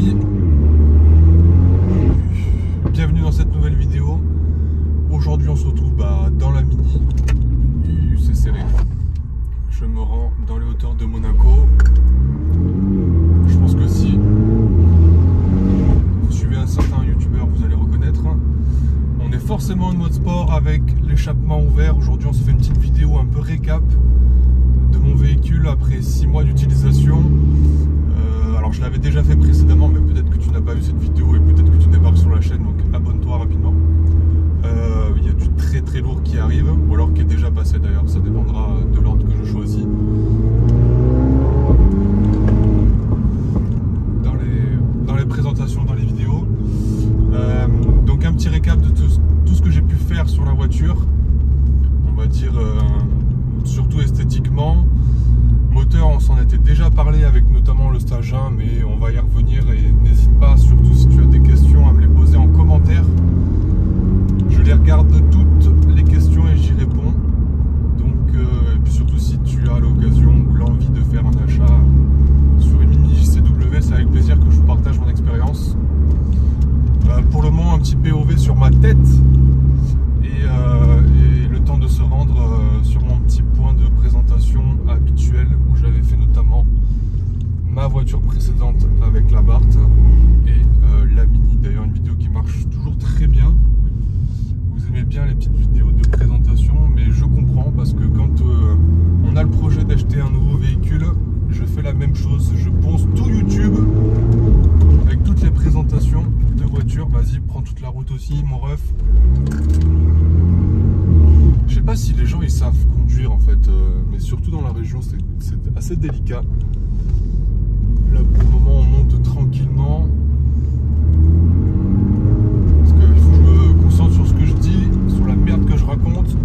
amis, bienvenue dans cette nouvelle vidéo. Aujourd'hui on se retrouve dans la Mini, c'est serré. Je me rends dans les hauteurs de Monaco. Je pense que si vous suivez un certain youtubeur, vous allez reconnaître. On est forcément en mode sport avec l'échappement ouvert. Aujourd'hui on se fait une petite vidéo un peu récap de mon véhicule après 6 mois d'utilisation. Alors je l'avais déjà fait précédemment, mais peut-être que tu n'as pas vu cette vidéo et peut-être que tu débarques sur la chaîne, donc abonne-toi rapidement. Il y a du très lourd qui arrive, ou alors qui est déjà passé d'ailleurs, ça dépendra de l'ordre que je choisis. Dans les présentations, dans les vidéos. Donc un petit récap de tout ce que j'ai pu faire sur la voiture, on va dire surtout esthétiquement. Moteur, on s'en était déjà parlé avec notamment le stage 1, mais on va y revenir et n'hésite pas, surtout si tu as des questions, à me les poser en commentaire. Je les regarde toutes les questions et j'y réponds. Donc, et puis surtout si tu as l'occasion ou l'envie de faire un achat sur une Mini JCW, c'est avec plaisir que je vous partage mon expérience. Pour le moment, un petit POV sur ma tête et le temps de se rendre sur mon petit point de présentation habituel où j'avais fait notamment ma voiture précédente avec la Bart et la Mini. D'ailleurs, une vidéo qui marche toujours très bien. Vous aimez bien les petites vidéos de présentation, mais je comprends parce que quand on a le projet d'acheter un nouveau véhicule, je fais la même chose. Je ponce tout YouTube avec toutes les présentations de voitures. Vas-y, prends toute la route aussi, mon ref. Je sais pas si les gens ils savent conduire en fait, mais surtout dans la région c'est assez délicat. Là pour le moment on monte tranquillement. Parce qu'il faut que je me concentre sur ce que je dis, sur la merde que je raconte,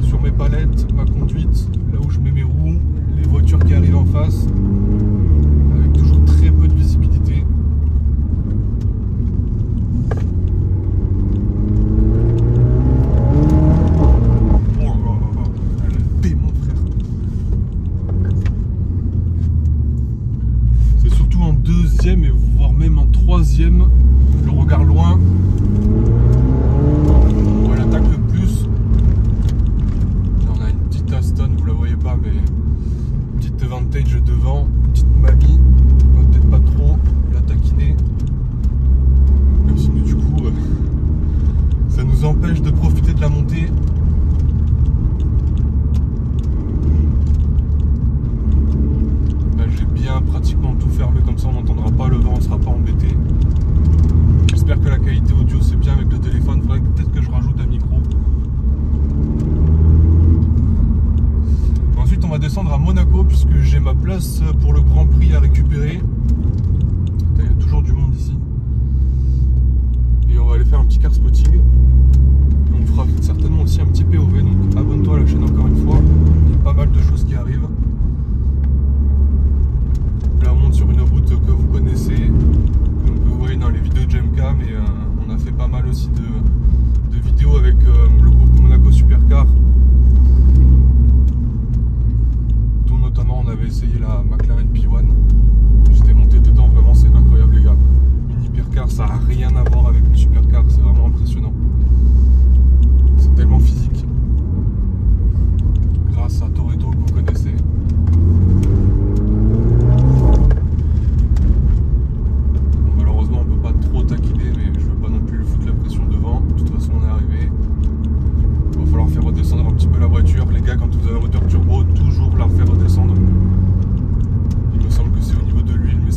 sur mes palettes, ma conduite, là où je mets mes roues, les voitures qui arrivent en face, avec toujours très peu de visibilité. Et voire même en troisième, le regard loin où elle attaque le plus. Là, on a une petite Aston, vous la voyez pas, mais une petite Vantage devant, une petite mamie, on va peut-être pas trop la taquiner, même si du coup ça nous empêche de profiter de la montée. Pratiquement tout fermé, comme ça on n'entendra pas le vent, on ne sera pas embêté. J'espère que la qualité audio c'est bien avec le téléphone. Il faudrait peut-être que je rajoute un micro. Ensuite on va descendre à Monaco puisque j'ai ma place pour le Grand Prix à récupérer. Il y a toujours du monde ici. Et on va aller faire un petit car spotting. On fera certainement aussi un petit POV, donc abonne-toi à la chaîne encore une fois. Il y a pas mal de choses qui arrivent. Là on monte sur une route que vous connaissez, comme vous voyez dans les vidéos de JMK, mais on a fait pas mal aussi de vidéos avec le groupe Monaco Supercar, dont notamment on avait essayé la McLaren P1. J'étais monté dedans, vraiment c'est incroyable les gars. Une hypercar ça n'a rien à voir avec une supercar, c'est vraiment impressionnant. C'est tellement physique. Grâce à Toretto que vous connaissez. Redescendre un petit peu la voiture, les gars, quand vous avez un moteur turbo, toujours la faire redescendre. Il me semble que c'est au niveau de l'huile, mais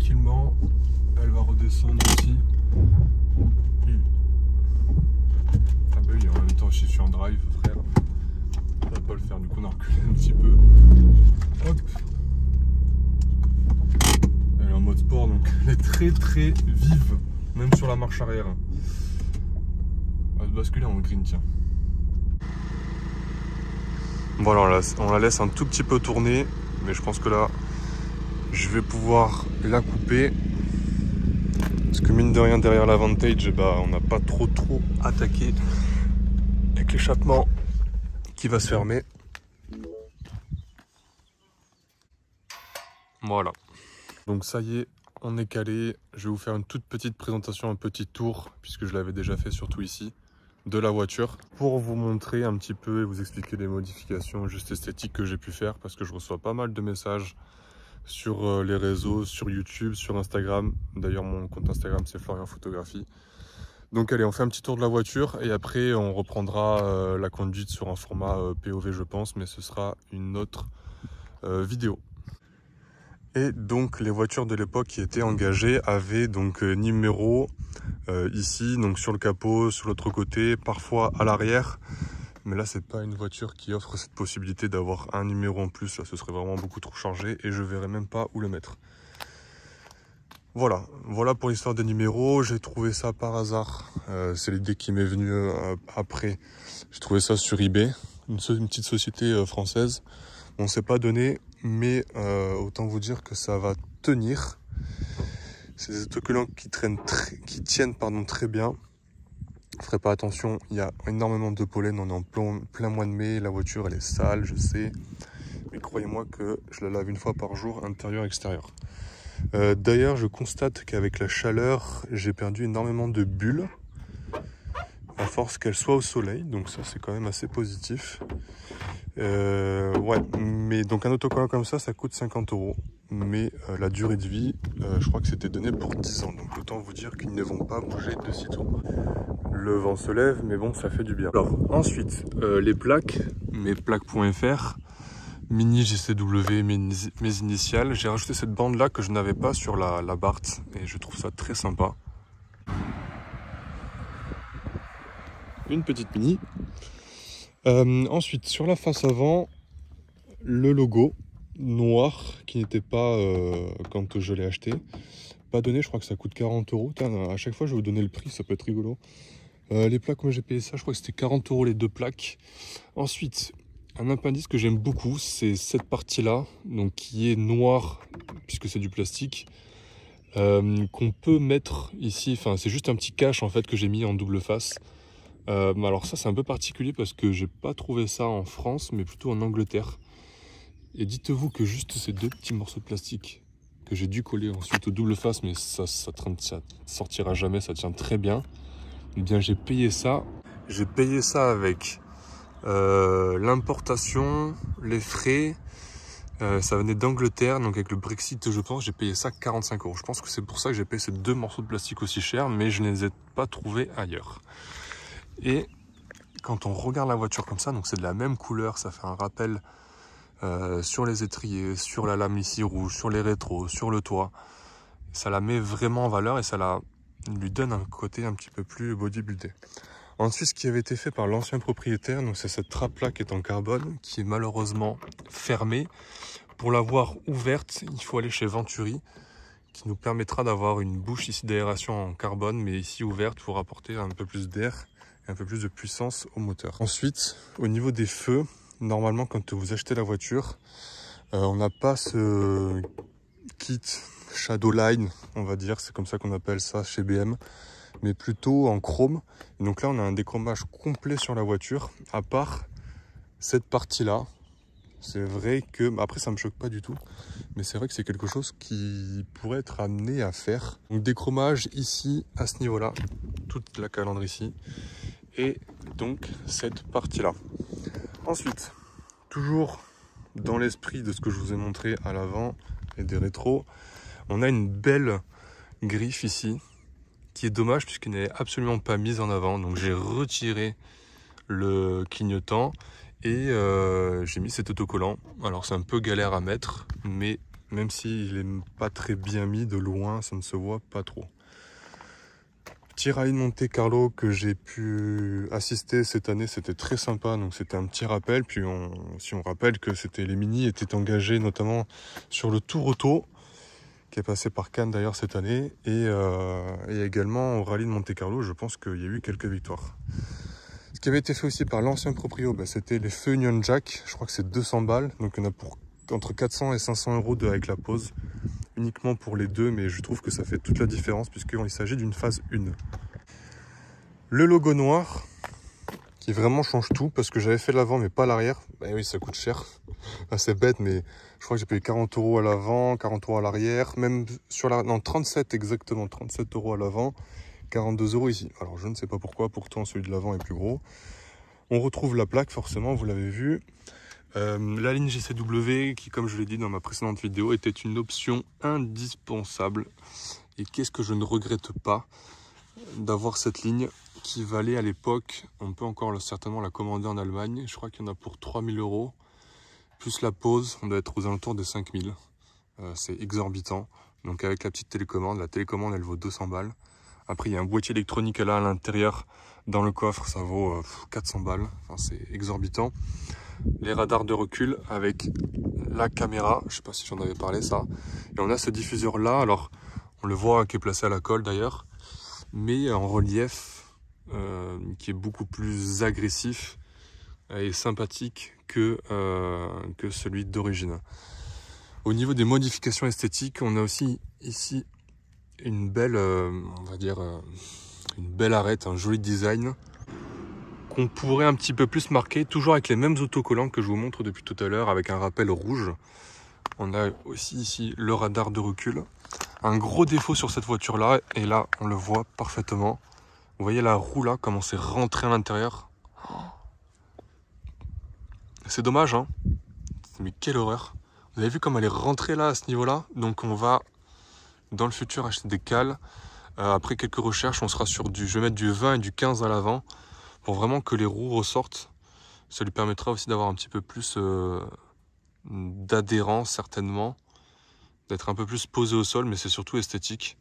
tranquillement. Elle va redescendre aussi. Ah bah oui, en même temps, je suis en drive, frère. Ça va pas le faire, du coup on a reculé un petit peu. Hop. Elle est en mode sport, donc elle est très très vive, même sur la marche arrière. On va se basculer en green, tiens. Voilà, on la laisse un tout petit peu tourner, mais je pense que là, je vais pouvoir la couper. Parce que mine de rien, derrière la Vantage, bah, on n'a pas trop attaqué avec l'échappement qui va se fermer. Voilà. Donc ça y est, on est calé. Je vais vous faire une toute petite présentation, un petit tour, puisque je l'avais déjà fait surtout ici, de la voiture, pour vous montrer un petit peu et vous expliquer les modifications juste esthétiques que j'ai pu faire, parce que je reçois pas mal de messages sur les réseaux, sur YouTube, sur Instagram. D'ailleurs, mon compte Instagram, c'est Florian Photographie. Donc allez, on fait un petit tour de la voiture et après on reprendra la conduite sur un format POV, je pense, mais ce sera une autre vidéo. Et donc les voitures de l'époque qui étaient engagées avaient donc numéro ici, donc sur le capot, sur l'autre côté, parfois à l'arrière. Mais là, c'est pas une voiture qui offre cette possibilité d'avoir un numéro en plus. Là, ce serait vraiment beaucoup trop chargé et je verrais même pas où le mettre. Voilà pour l'histoire des numéros. J'ai trouvé ça par hasard. C'est l'idée qui m'est venue après. J'ai trouvé ça sur eBay, une petite société française. On s'est pas donné, mais autant vous dire que ça va tenir. C'est des autocollants qui tiennent très bien. Ne ferez pas attention, il y a énormément de pollen, on est en plein mois de mai, la voiture elle est sale, je sais, mais croyez-moi que je la lave une fois par jour, intérieur, extérieur. D'ailleurs, je constate qu'avec la chaleur, j'ai perdu énormément de bulles, à force qu'elles soient au soleil, donc ça c'est quand même assez positif. Ouais, mais donc un autocollant comme ça coûte 50 €. Mais la durée de vie, je crois que c'était donné pour 10 ans. Donc autant vous dire qu'ils ne vont pas bouger de sitôt. Le vent se lève, mais bon, ça fait du bien. Alors ensuite, les plaques, mes plaques.fr, mini GCW, mes initiales. J'ai rajouté cette bande là que je n'avais pas sur la Bart et je trouve ça très sympa. Une petite mini. Ensuite, sur la face avant, le logo noir qui n'était pas quand je l'ai acheté. Pas donné, je crois que ça coûte 40 €. Tiens, à chaque fois, je vais vous donner le prix, ça peut être rigolo. Les plaques, moi j'ai payé ça, je crois que c'était 40 € les deux plaques. Ensuite, un appendice que j'aime beaucoup, c'est cette partie-là, donc qui est noire, puisque c'est du plastique, qu'on peut mettre ici. Enfin, c'est juste un petit cache en fait que j'ai mis en double face. Alors ça, c'est un peu particulier parce que j'ai pas trouvé ça en France, mais plutôt en Angleterre. Et dites-vous que juste ces deux petits morceaux de plastique que j'ai dû coller ensuite au double face, mais ça sortira jamais, ça tient très bien. Eh bien, j'ai payé ça. J'ai payé ça avec l'importation, les frais. Ça venait d'Angleterre, donc avec le Brexit, je pense, j'ai payé ça 45 €. Je pense que c'est pour ça que j'ai payé ces deux morceaux de plastique aussi cher, mais je ne les ai pas trouvés ailleurs. Et quand on regarde la voiture comme ça, donc c'est de la même couleur, ça fait un rappel sur les étriers, sur la lame ici rouge, sur les rétros, sur le toit. Ça la met vraiment en valeur et ça lui donne un côté un petit peu plus bodybuildé. Ensuite, ce qui avait été fait par l'ancien propriétaire, donc c'est cette trappe là qui est en carbone, qui est malheureusement fermée. Pour l'avoir ouverte, il faut aller chez Venturi, qui nous permettra d'avoir une bouche ici d'aération en carbone, mais ici ouverte pour apporter un peu plus d'air et un peu plus de puissance au moteur. Ensuite, au niveau des feux, normalement quand vous achetez la voiture, on n'a pas ce kit Shadowline, on va dire, c'est comme ça qu'on appelle ça chez BM, mais plutôt en chrome. Et donc là on a un déchromage complet sur la voiture, à part cette partie là. C'est vrai que, après ça me choque pas du tout, mais c'est vrai que c'est quelque chose qui pourrait être amené à faire. Donc déchromage ici, à ce niveau là, toute la calandre ici, et donc cette partie là. Ensuite, toujours dans l'esprit de ce que je vous ai montré à l'avant et des rétros, on a une belle griffe ici, qui est dommage puisqu'elle n'est absolument pas mise en avant. Donc j'ai retiré le clignotant et j'ai mis cet autocollant. Alors c'est un peu galère à mettre, mais même s'il est pas très bien mis de loin, ça ne se voit pas trop. Petit rallye de Monte Carlo que j'ai pu assister cette année, c'était très sympa, donc c'était un petit rappel. Puis si on rappelle que les Mini étaient engagés notamment sur le Tour Auto, qui est passé par Cannes d'ailleurs cette année, et également au rallye de Monte Carlo, je pense qu'il y a eu quelques victoires. Ce qui avait été fait aussi par l'ancien proprio, c'était les feux Union Jack, je crois que c'est 200 balles, donc il y en a pour entre 400 et 500 € avec la pause, uniquement pour les deux, mais je trouve que ça fait toute la différence puisqu'il s'agit d'une phase 1. Le logo noir, qui vraiment change tout, parce que j'avais fait l'avant mais pas l'arrière. Bah oui, ça coûte cher. C'est bête, mais je crois que j'ai payé 40 € à l'avant, 40 € à l'arrière, même sur la... Non, 37 exactement, 37 € à l'avant, 42 € ici. Alors je ne sais pas pourquoi, pourtant celui de l'avant est plus gros. On retrouve la plaque, forcément, vous l'avez vu. La ligne GCW, qui, comme je l'ai dit dans ma précédente vidéo, était une option indispensable. Et qu'est-ce que je ne regrette pas d'avoir cette ligne qui valait à l'époque, on peut encore certainement la commander en Allemagne, je crois qu'il y en a pour 3000 €, plus la pause, on doit être aux alentours de 5000. C'est exorbitant. Donc avec la petite télécommande, la télécommande elle vaut 200 balles. Après il y a un boîtier électronique là à l'intérieur, dans le coffre ça vaut 400 balles, enfin, c'est exorbitant. Les radars de recul avec la caméra, je sais pas si j'en avais parlé ça. Et on a ce diffuseur là, alors on le voit qui est placé à la colle d'ailleurs, mais en relief, qui est beaucoup plus agressif et sympathique que celui d'origine. Au niveau des modifications esthétiques, on a aussi ici une belle, on va dire, une belle arête, un joli design qu'on pourrait un petit peu plus marquer, toujours avec les mêmes autocollants que je vous montre depuis tout à l'heure, avec un rappel rouge. On a aussi ici le radar de recul. Un gros défaut sur cette voiture là, et là on le voit parfaitement. Vous voyez la roue là, comment c'est rentré à l'intérieur. C'est dommage, hein. Mais quelle horreur. Vous avez vu comme elle est rentrée là à ce niveau là. Donc on va dans le futur acheter des cales. Après quelques recherches, on sera sur je vais mettre du 20 et du 15 à l'avant, pour vraiment que les roues ressortent. Ça lui permettra aussi d'avoir un petit peu plus d'adhérence certainement, d'être un peu plus posé au sol, mais c'est surtout esthétique.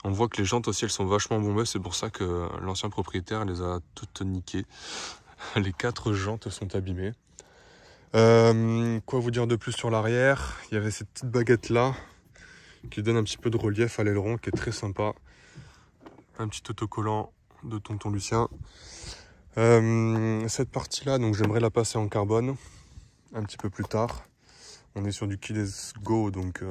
On voit que les jantes aussi elles sont vachement bombées, c'est pour ça que l'ancien propriétaire les a toutes niquées. Les 4 jantes sont abîmées. Quoi vous dire de plus sur l'arrière? Il y avait cette petite baguette là qui donne un petit peu de relief à l'aileron, qui est très sympa. Un petit autocollant de tonton Lucien. Cette partie là, donc j'aimerais la passer en carbone un petit peu plus tard. On est sur du keyless go, donc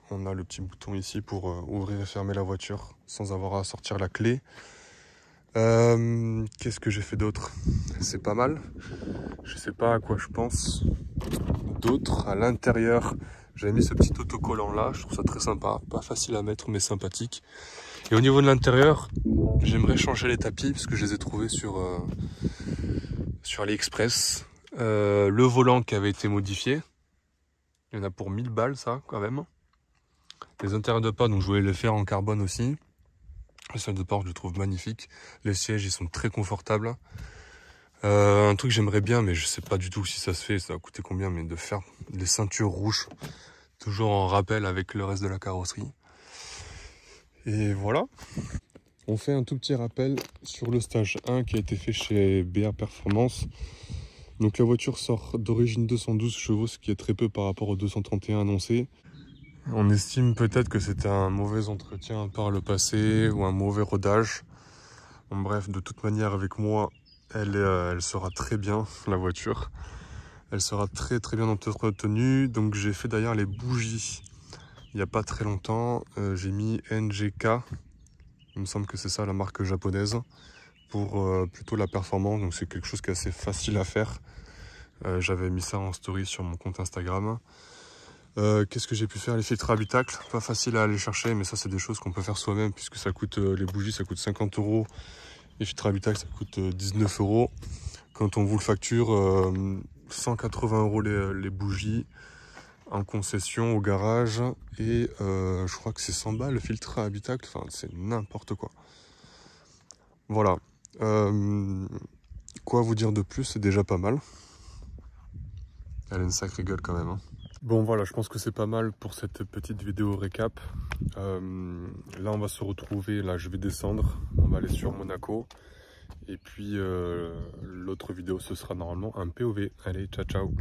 on a le petit bouton ici pour ouvrir et fermer la voiture sans avoir à sortir la clé. Qu'est-ce que j'ai fait d'autre? C'est pas mal. Je sais pas à quoi je pense d'autre. À l'intérieur, j'avais mis ce petit autocollant là, je trouve ça très sympa, pas facile à mettre mais sympathique. Et au niveau de l'intérieur, j'aimerais changer les tapis parce que je les ai trouvés sur AliExpress. Le volant qui avait été modifié, il y en a pour 1000 balles ça quand même. Les intérieurs de pas, donc je voulais les faire en carbone aussi. Le sol de porte je le trouve magnifique. Les sièges ils sont très confortables. Un truc que j'aimerais bien, mais je sais pas du tout si ça se fait, ça va coûter combien, mais de faire des ceintures rouges, toujours en rappel avec le reste de la carrosserie. Et voilà. On fait un tout petit rappel sur le stage 1 qui a été fait chez BR Performance. Donc la voiture sort d'origine 212 chevaux, ce qui est très peu par rapport aux 231 annoncés. On estime peut-être que c'était un mauvais entretien par le passé ou un mauvais rodage. Bon, bref, de toute manière avec moi, elle sera très bien, la voiture. Elle sera très bien entretenue. Donc j'ai fait d'ailleurs les bougies il n'y a pas très longtemps. J'ai mis NGK, il me semble que c'est ça la marque japonaise, pour plutôt la performance. Donc c'est quelque chose qui est assez facile à faire. J'avais mis ça en story sur mon compte Instagram. Qu'est-ce que j'ai pu faire? Les filtres à habitacle, pas facile à aller chercher, mais ça c'est des choses qu'on peut faire soi-même puisque ça coûte, les bougies ça coûte 50 €, les filtres à habitacle ça coûte 19 €. Quand on vous le facture, 180 € les bougies en concession au garage, et je crois que c'est 100 balles le filtre à habitacle, enfin c'est n'importe quoi. Voilà. Quoi vous dire de plus, c'est déjà pas mal. Elle a une sacrée gueule quand même, hein. Bon voilà, je pense que c'est pas mal pour cette petite vidéo récap. Là on va se retrouver, là je vais descendre, on va aller sur Monaco. Et puis l'autre vidéo ce sera normalement un POV. Allez, ciao ciao.